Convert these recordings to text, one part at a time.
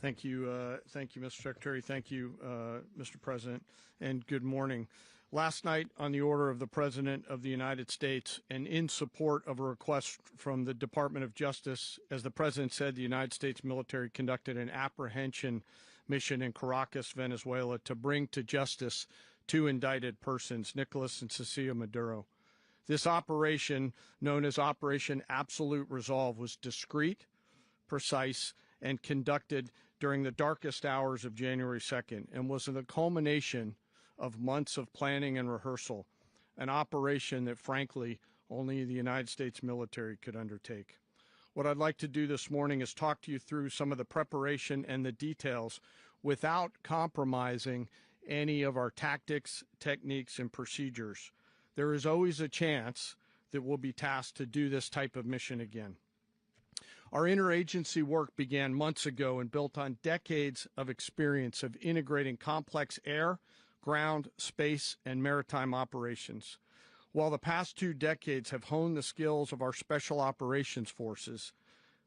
Thank you, Mr. Secretary. Thank you, Mr. President, and good morning. Last night, on the order of the President of the United States and in support of a request from the Department of Justice, as the President said, the United States military conducted an apprehension mission in Caracas, Venezuela, to bring to justice two indicted persons, Nicolas and Cecilia Maduro. This operation, known as Operation Absolute Resolve, was discreet, precise, and conducted during the darkest hours of January 2nd and was the culmination of months of planning and rehearsal, an operation that, frankly, only the United States military could undertake. What I'd like to do this morning is talk to you through some of the preparation and the details without compromising any of our tactics, techniques, and procedures. There is always a chance that we'll be tasked to do this type of mission again. Our interagency work began months ago and built on decades of experience of integrating complex air, ground, space, and maritime operations. While the past 2 decades have honed the skills of our special operations forces,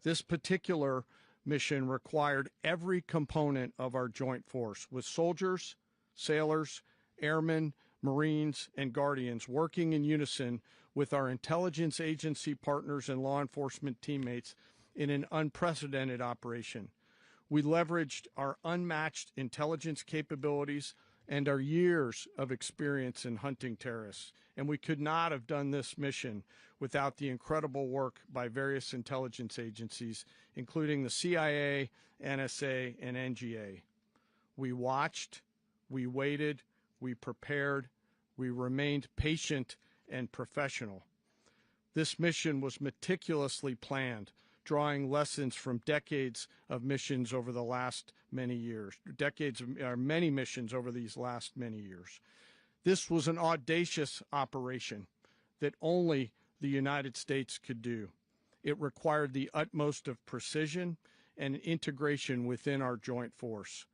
this particular mission required every component of our joint force, with soldiers, sailors, airmen, Marines, and Guardians working in unison with our intelligence agency partners and law enforcement teammates in an unprecedented operation. We leveraged our unmatched intelligence capabilities and our years of experience in hunting terrorists, and we could not have done this mission without the incredible work by various intelligence agencies, including the CIA, NSA, and NGA. We watched, we waited, we prepared, we remained patient and professional. This mission was meticulously planned, drawing lessons from decades of missions over the last many years, many missions over these last many years. This was an audacious operation that only the United States could do. It required the utmost of precision and integration within our joint force.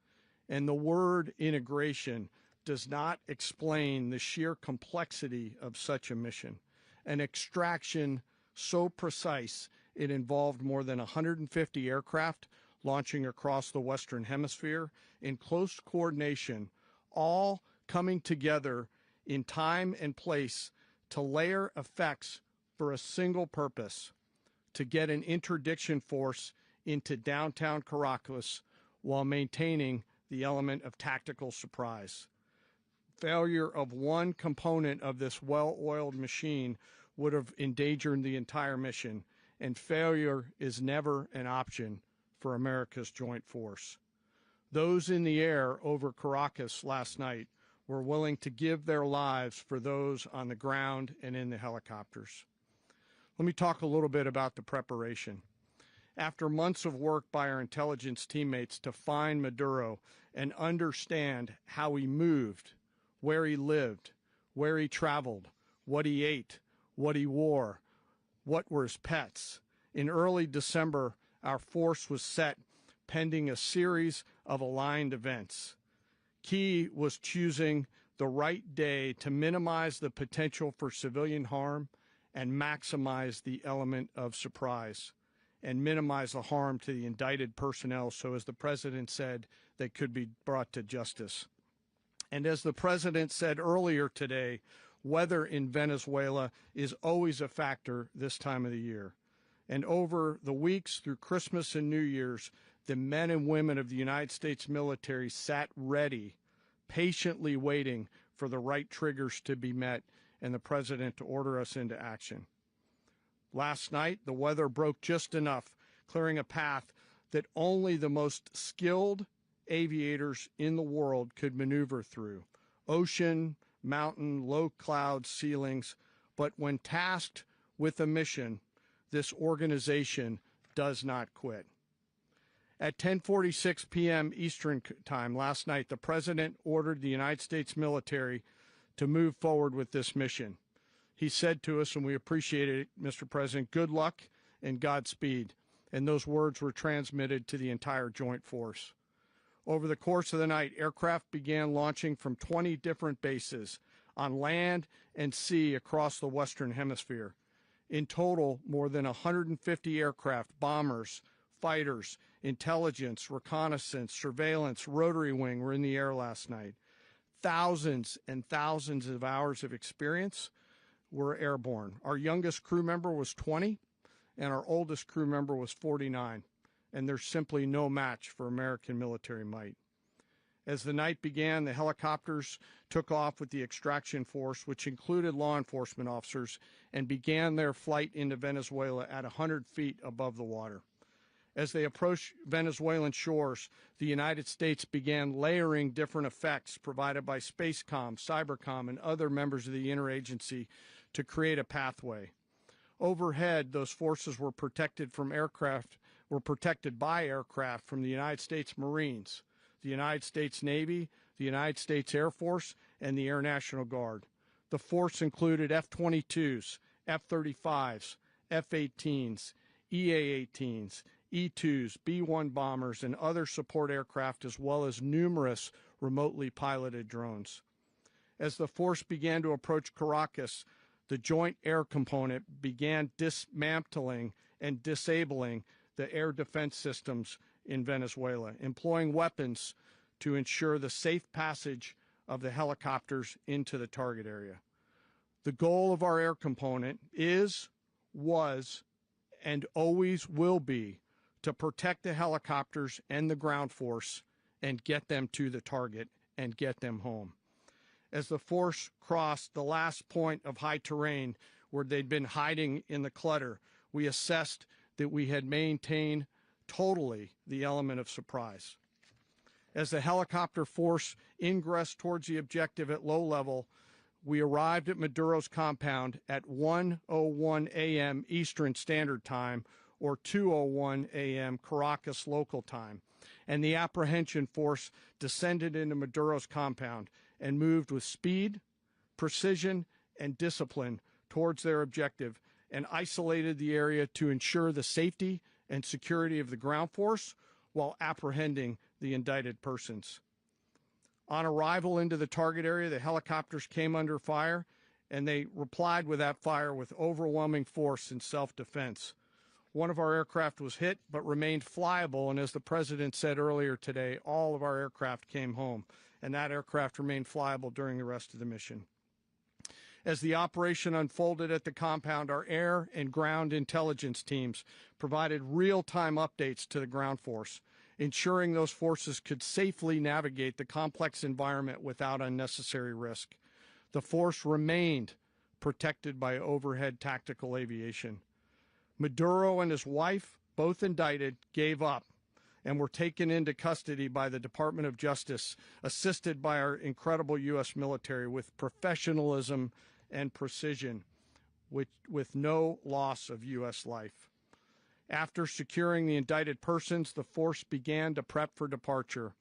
And the word integration does not explain the sheer complexity of such a mission. An extraction so precise it involved more than 150 aircraft launching across the Western Hemisphere in close coordination, all coming together in time and place to layer effects for a single purpose: to get an interdiction force into downtown Caracas while maintaining the element of tactical surprise. Failure of one component of this well-oiled machine would have endangered the entire mission, and failure is never an option for America's joint force. Those in the air over Caracas last night were willing to give their lives for those on the ground and in the helicopters. Let me talk a little bit about the preparation. After months of work by our intelligence teammates to find Maduro and understand how he moved, where he lived, where he traveled, what he ate, what he wore, what were his pets. In early December, our force was set pending a series of aligned events. Key was choosing the right day to minimize the potential for civilian harm and maximize the element of surprise and minimize the harm to the indicted personnel so, as the President said, they could be brought to justice. And as the President said earlier today, weather in Venezuela is always a factor this time of the year. And over the weeks through Christmas and New Year's, the men and women of the United States military sat ready, patiently waiting for the right triggers to be met and the President to order us into action. Last night, the weather broke just enough, clearing a path that only the most skilled aviators in the world could maneuver through. Ocean, mountain, low cloud ceilings, but when tasked with a mission, this organization does not quit. At 10:46 p.m. Eastern Time last night, the President ordered the United States military to move forward with this mission. He said to us, and we appreciate it, Mr. President, good luck and Godspeed. And those words were transmitted to the entire joint force. Over the course of the night, aircraft began launching from 20 different bases on land and sea across the Western Hemisphere. In total, more than 150 aircraft, bombers, fighters, intelligence, reconnaissance, surveillance, rotary wing were in the air last night. Thousands and thousands of hours of experience were airborne. Our youngest crew member was 20, and our oldest crew member was 49, and there's simply no match for American military might. As the night began, the helicopters took off with the extraction force, which included law enforcement officers, and began their flight into Venezuela at 100 feet above the water. As they approached Venezuelan shores, the United States began layering different effects provided by Spacecom, Cybercom, and other members of the interagency to create a pathway. Overhead, those forces were protected by aircraft from the United States Marines, the United States Navy, the United States Air Force, and the Air National Guard. The force included F-22s, F-35s, F-18s, EA-18s, E-2s, B-1 bombers, and other support aircraft, as well as numerous remotely piloted drones. As the force began to approach Caracas, the Joint Air Component began dismantling and disabling the air defense systems in Venezuela, employing weapons to ensure the safe passage of the helicopters into the target area. The goal of our air component is, was, and always will be to protect the helicopters and the ground force and get them to the target and get them home. As the force crossed the last point of high terrain where they'd been hiding in the clutter, we assessed that we had maintained totally the element of surprise. As the helicopter force ingressed towards the objective at low level, we arrived at Maduro's compound at 1:01 a.m. Eastern Standard Time, or 2:01 a.m. Caracas local time, and the apprehension force descended into Maduro's compound and moved with speed, precision, and discipline towards their objective and isolated the area to ensure the safety and security of the ground force while apprehending the indicted persons. On arrival into the target area, the helicopters came under fire, and they replied with that fire with overwhelming force in self-defense. One of our aircraft was hit but remained flyable, and as the President said earlier today, all of our aircraft came home, and that aircraft remained flyable during the rest of the mission. As the operation unfolded at the compound, our air and ground intelligence teams provided real-time updates to the ground force, ensuring those forces could safely navigate the complex environment without unnecessary risk. The force remained protected by overhead tactical aviation. Maduro and his wife, both indicted, gave up and were taken into custody by the Department of Justice, assisted by our incredible U.S. military with professionalism and precision, with no loss of U.S. life. After securing the indicted persons, the force began to prep for departure.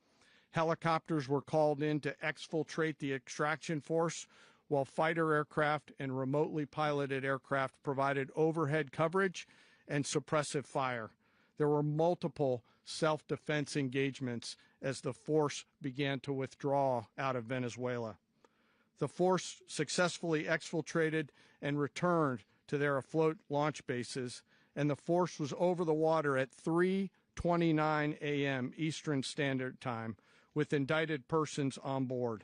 Helicopters were called in to exfiltrate the extraction force, while fighter aircraft and remotely piloted aircraft provided overhead coverage and suppressive fire. There were multiple self-defense engagements as the force began to withdraw out of Venezuela. The force successfully exfiltrated and returned to their afloat launch bases, and the force was over the water at 3:29 a.m. Eastern Standard Time with indicted persons on board.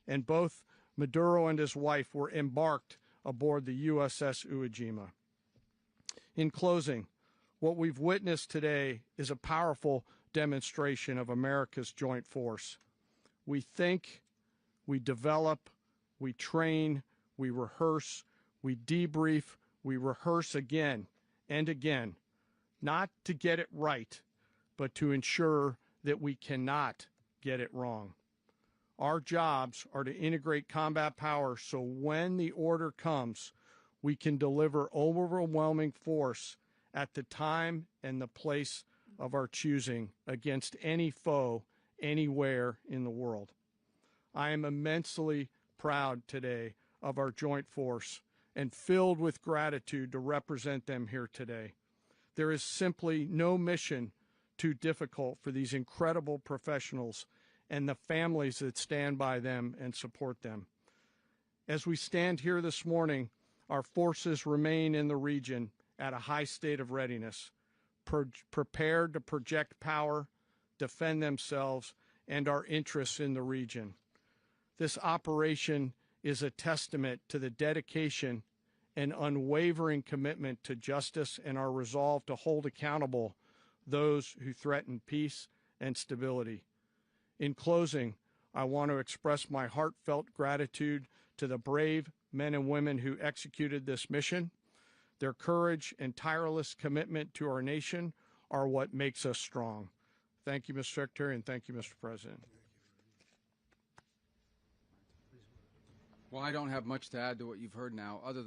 And both Maduro and his wife were embarked aboard the USS Iwo Jima. In closing, what we've witnessed today is a powerful demonstration of America's joint force. We think, we develop, we train, we rehearse, we debrief, we rehearse again and again, not to get it right, but to ensure that we cannot get it wrong. Our jobs are to integrate combat power so when the order comes, we can deliver overwhelming force at the time and the place of our choosing against any foe anywhere in the world. I am immensely proud today of our joint force and filled with gratitude to represent them here today. There is simply no mission too difficult for these incredible professionals and the families that stand by them and support them. As we stand here this morning, our forces remain in the region at a high state of readiness, prepared to project power, defend themselves, and our interests in the region. This operation is a testament to the dedication and unwavering commitment to justice and our resolve to hold accountable those who threaten peace and stability. In closing, I want to express my heartfelt gratitude to the brave men and women who executed this mission. Their courage and tireless commitment to our nation are what makes us strong. Thank you, Mr. Secretary, and thank you, Mr. President. Well, I don't have much to add to what you've heard now, other than